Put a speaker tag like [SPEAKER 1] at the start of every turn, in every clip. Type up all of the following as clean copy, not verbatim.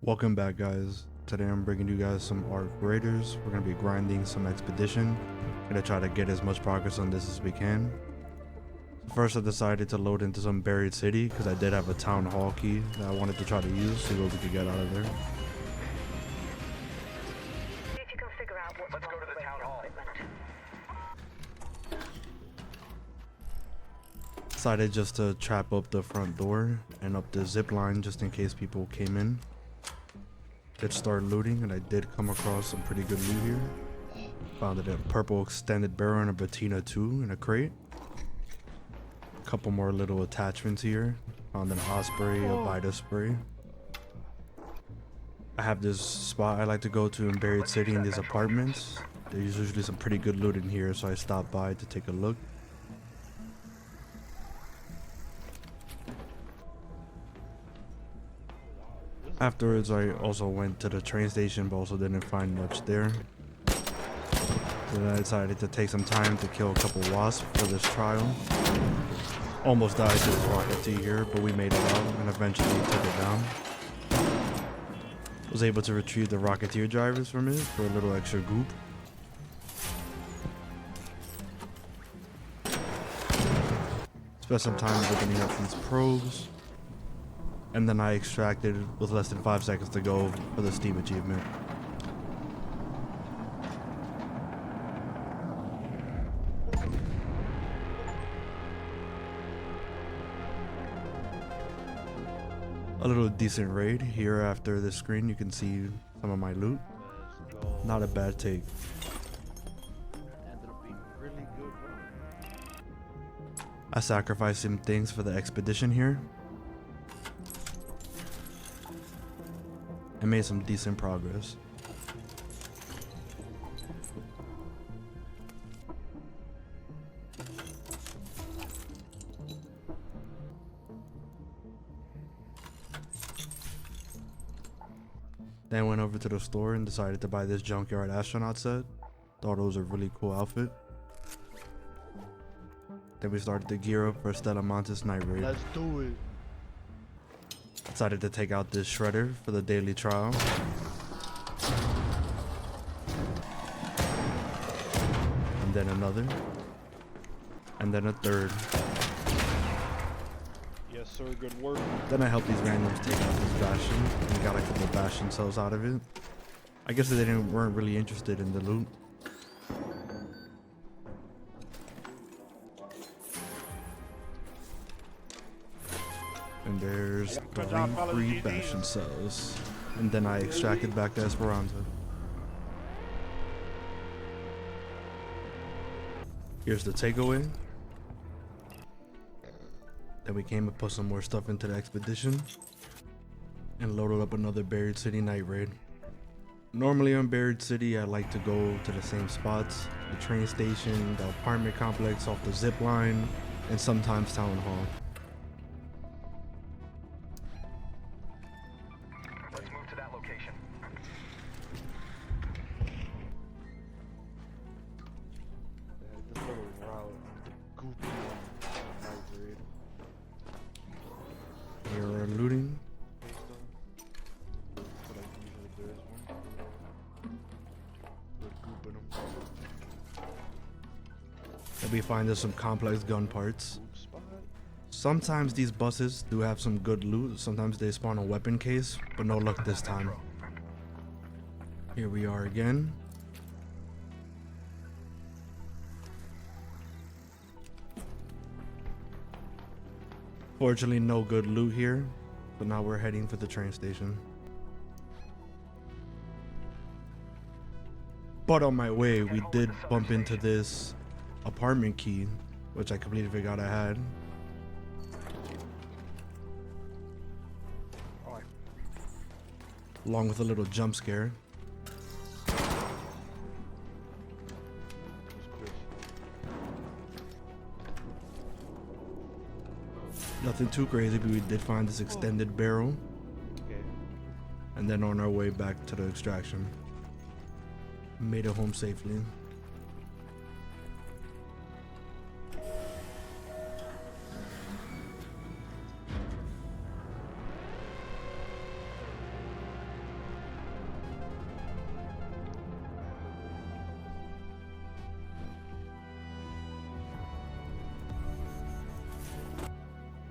[SPEAKER 1] Welcome back, guys. Today I'm bringing you guys some Arc Raiders. We're going to be grinding some expedition. Going to try to get as much progress on this as we can. First, I decided to load into some buried city because I did have a town hall key that I wanted to try to use, see what we could get out of there.
[SPEAKER 2] See if you can figure out what's
[SPEAKER 3] Let's go to the town hall.
[SPEAKER 1] Decided just to trap up the front door and up the zip line just in case people came in. Did start looting, and I did come across some pretty good loot here. Found a purple extended barrel and a Bettina 2 in a crate. A couple more little attachments here. Found an Osprey, a Vita spray. I have this spot I like to go to in Buried City in these apartments. There's usually some pretty good loot in here, so I stopped by to take a look. Afterwards, I also went to the train station, but also didn't find much there. So then I decided to take some time to kill a couple wasps for this trial. Almost died to this rocket T here, but we made it out and eventually took it down. Was able to retrieve the Rocketeer drivers from it for a little extra goop. Spent some time opening up these probes. And then I extracted with less than 5 seconds to go for the Steam achievement. A little decent raid. Here after this screen you can see some of my loot. Not a bad take. I sacrificed some things for the expedition here. And made some decent progress. Then went over to the store and decided to buy this junkyard astronaut set. Thought it was a really cool outfit. Then we started to gear up for Stella Montes night raid.
[SPEAKER 4] Let's do it.
[SPEAKER 1] Decided to take out this shredder for the daily trial. And then another. And then a third.
[SPEAKER 4] Yes, sir. Good work.
[SPEAKER 1] Then I helped these randoms take out this bastion and got a couple bastion cells out of it. I guess they weren't really interested in the loot. And there's 3 free bastion cells. And then I extracted back to Esperanza. Here's the takeaway. Then we came and put some more stuff into the expedition. And loaded up another Buried City night raid. Normally on Buried City I like to go to the same spots. The train station, the apartment complex off the zip line, and sometimes town hall.
[SPEAKER 3] Let's move to that location.
[SPEAKER 4] This little route, Gooping night raid.
[SPEAKER 1] Here we're looting.
[SPEAKER 4] But like usually there is one. We're gooping them.
[SPEAKER 1] And we find there's some complex gun parts.
[SPEAKER 4] Goop spot.
[SPEAKER 1] Sometimes these buses do have some good loot. Sometimes they spawn a weapon case, but no luck this time. Here we are again. Fortunately, no good loot here, but now we're heading for the train station. But on my way, we did bump into this apartment key, which I completely forgot I had. Along with a little jump scare. Nothing too crazy, but we did find this extended barrel.
[SPEAKER 4] Okay.
[SPEAKER 1] And then on our way back to the extraction. Made it home safely.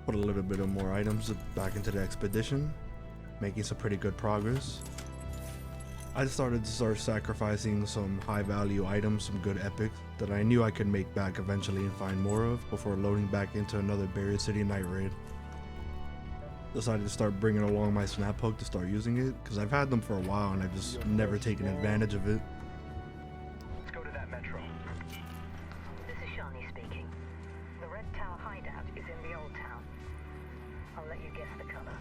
[SPEAKER 1] Put a little bit of more items back into the expedition, making some pretty good progress. I started to start sacrificing some high value items, some good epics that I knew I could make back eventually and find more of before loading back into another Buried City night raid. Decided to start bringing along my snap hook to start using it because I've had them for a while and I've just never taken advantage of it.
[SPEAKER 3] Let's go to that metro.
[SPEAKER 2] This is Shani speaking. The Red Tower hideout is in the old town. I'll let you guess the color.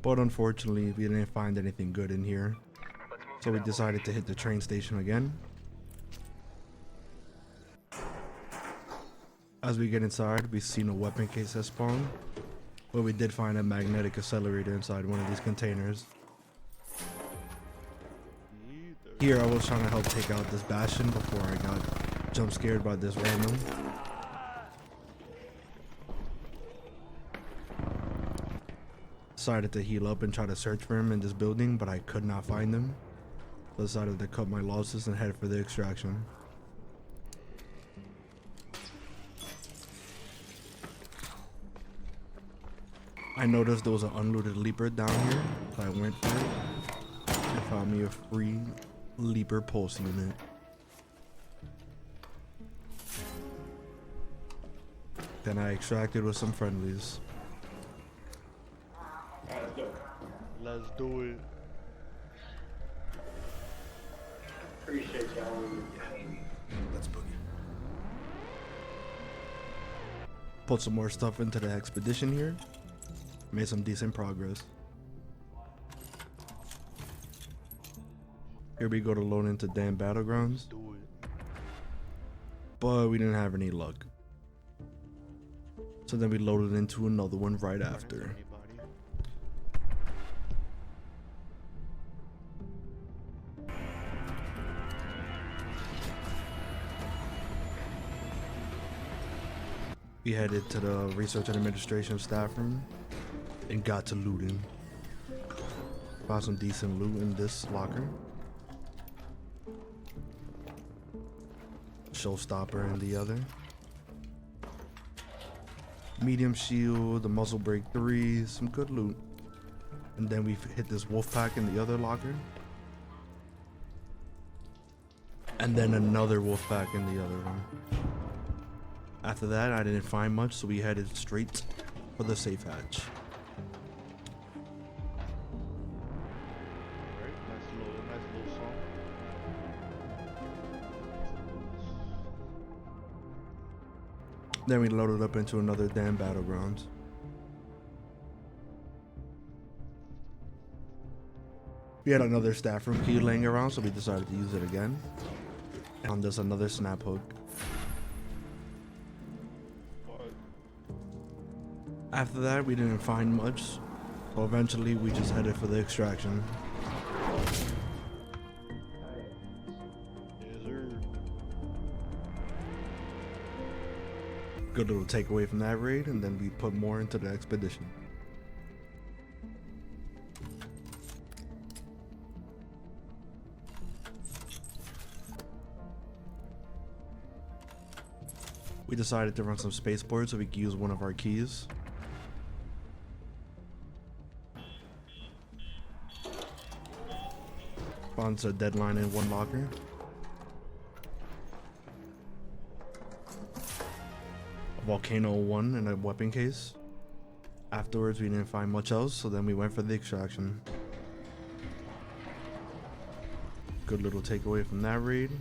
[SPEAKER 1] But unfortunately, we didn't find anything good in here,
[SPEAKER 3] Let's move
[SPEAKER 1] so we
[SPEAKER 3] to that
[SPEAKER 1] decided to hit the train station again. As we get inside, we see no weapon case has spawned, but we did find a magnetic accelerator inside one of these containers. Here I was trying to help take out this Bastion before I got jump scared by this random. Decided to heal up and try to search for him in this building, but I could not find him. So decided to cut my losses and head for the extraction. I noticed there was an unlooted leaper down here, so I went for it and found me a free leaper pulse unit. Then I extracted with some friendlies.
[SPEAKER 4] Let's do it.
[SPEAKER 5] Appreciate y'all.
[SPEAKER 1] Let's boogie. Put some more stuff into the expedition here. Made some decent progress. Here we go to load into damn battlegrounds,
[SPEAKER 4] Do it.
[SPEAKER 1] but we didn't have any luck. So then we loaded into another one right after.
[SPEAKER 4] Anybody?
[SPEAKER 1] We headed to the research and administration staff room and got to looting. Found some decent loot in this locker. Showstopper in the other. Medium shield, the muzzle break 3, some good loot. And then we hit this wolf pack in the other locker. And then another wolf pack in the other room. After that, I didn't find much, so we headed straight for the safe hatch.
[SPEAKER 4] Alright, nice little song.
[SPEAKER 1] Then we loaded up into another damn battlegrounds. We had another staff room key laying around, so we decided to use it again. And there's another snap hook. After that, we didn't find much, so eventually we just headed for the extraction.
[SPEAKER 4] Yes, sir.
[SPEAKER 1] Good little takeaway from that raid, and then we put more into the expedition. We decided to run some spaceports so we could use one of our keys. Found a deadline in one locker. A Volcano 1 and a weapon case. Afterwards, we didn't find much else, so then we went for the extraction. Good little takeaway from that raid.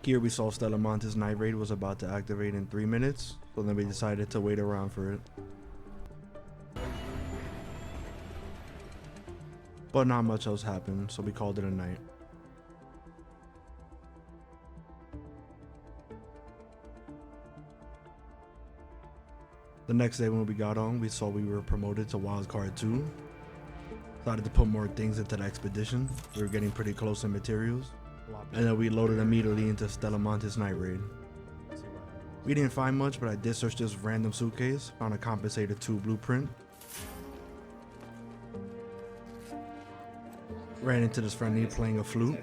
[SPEAKER 1] Here we saw Stellamonte's night raid was about to activate in 3 minutes, so then we decided to wait around for it. But not much else happened, so we called it a night. The next day when we got on, we saw we were promoted to Wildcard 2. Decided to put more things into the expedition. We were getting pretty close in materials. And then we loaded immediately into Stellamonte's night raid. We didn't find much, but I did search this random suitcase. Found a compensator 2 blueprint. Ran into this friendly playing a flute.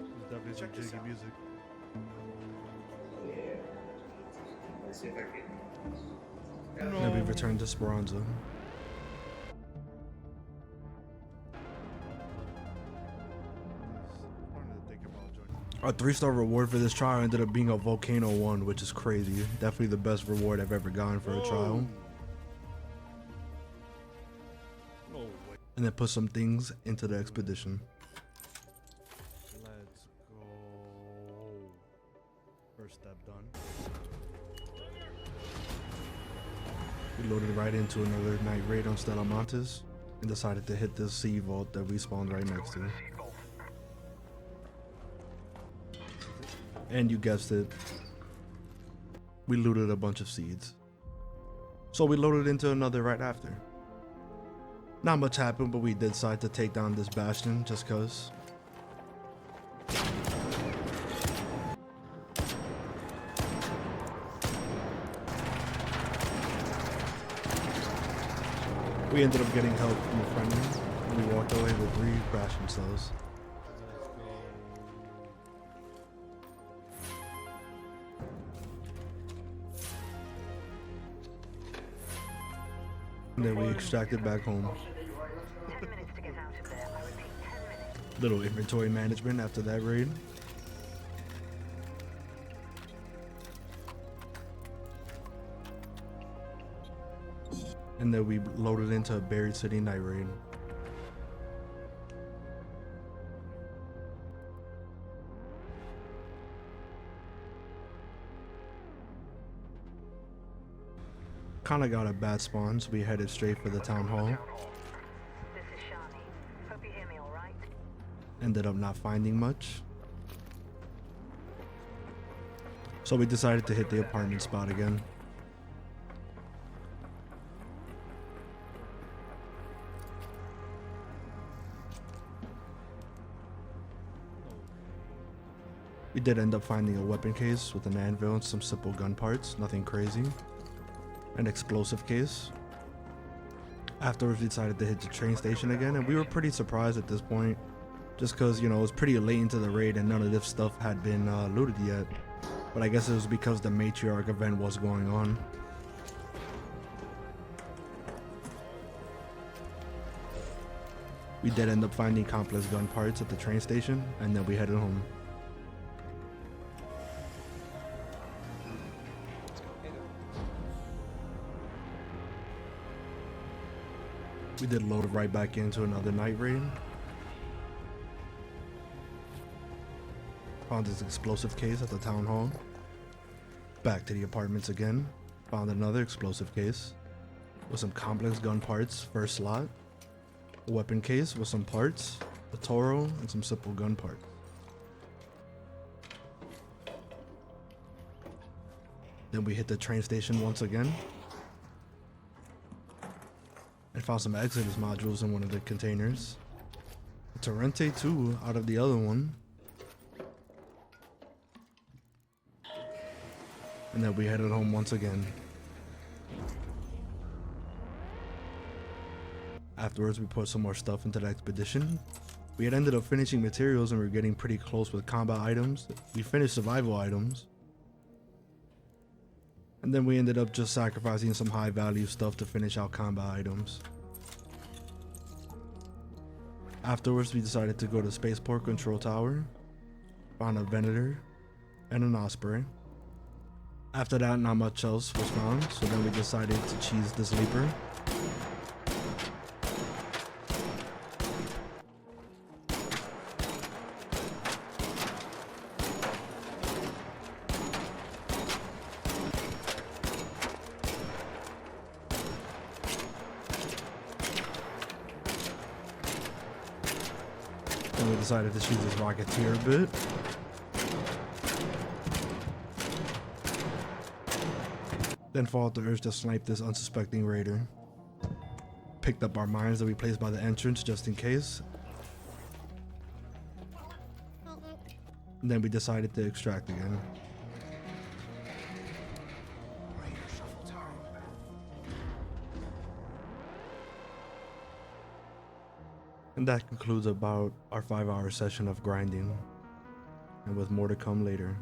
[SPEAKER 4] It's definitely some jiggy music.
[SPEAKER 1] Then we returned to Speranza. Our 3-star reward for this trial ended up being a Volcano 1, which is crazy. Definitely the best reward I've ever gotten for a trial.
[SPEAKER 4] No way.
[SPEAKER 1] And then put some things into the expedition.
[SPEAKER 4] Let's go. First step done.
[SPEAKER 1] We loaded right into another night raid on Stella Montes and decided to hit this sea vault that we spawned right next to. And you guessed it, we looted a bunch of seeds. So we loaded into another right after. Not much happened, but we did decide to take down this bastion just cause. We ended up getting help from a friend, and we walked away with 3 crashing cells. And then we extracted back home.
[SPEAKER 2] 10 minutes to get out of there. I repeat, 10 minutes.
[SPEAKER 1] Little inventory management after that raid. And then we loaded into a Buried City night raid. Kinda got a bad spawn, so we headed straight for the town hall.
[SPEAKER 2] This is Shani. Hope you hear me all right.
[SPEAKER 1] Ended up not finding much. So we decided to hit the apartment spot again. We did end up finding a weapon case with an anvil and some simple gun parts, nothing crazy. An explosive case. Afterwards we decided to hit the train station again, and we were pretty surprised at this point, just cause, you know, it was pretty late into the raid and none of this stuff had been looted yet. But I guess it was because the matriarch event was going on. We did end up finding complex gun parts at the train station, and then we headed home. We did load right back into another night raid. Found this explosive case at the town hall. Back to the apartments again. Found another explosive case with some complex gun parts, first slot. A weapon case with some parts, a Toro, and some simple gun parts. Then we hit the train station once again. And found some Exodus modules in one of the containers. A Torrente 2 out of the other one. And then we headed home once again. Afterwards, we put some more stuff into the expedition. We had ended up finishing materials and we were getting pretty close with combat items. We finished survival items. And then we ended up just sacrificing some high value stuff to finish out combat items. Afterwards, we decided to go to Spaceport Control Tower, found a Venator, and an Osprey. After that, not much else was found, so then we decided to cheese the sleeper. Then we decided to choose this Rocketeer a bit. Then fought the urge to snipe this unsuspecting raider. Picked up our mines that we placed by the entrance just in case. And then we decided to extract again. And that concludes about our 5-hour session of grinding. And with more to come later.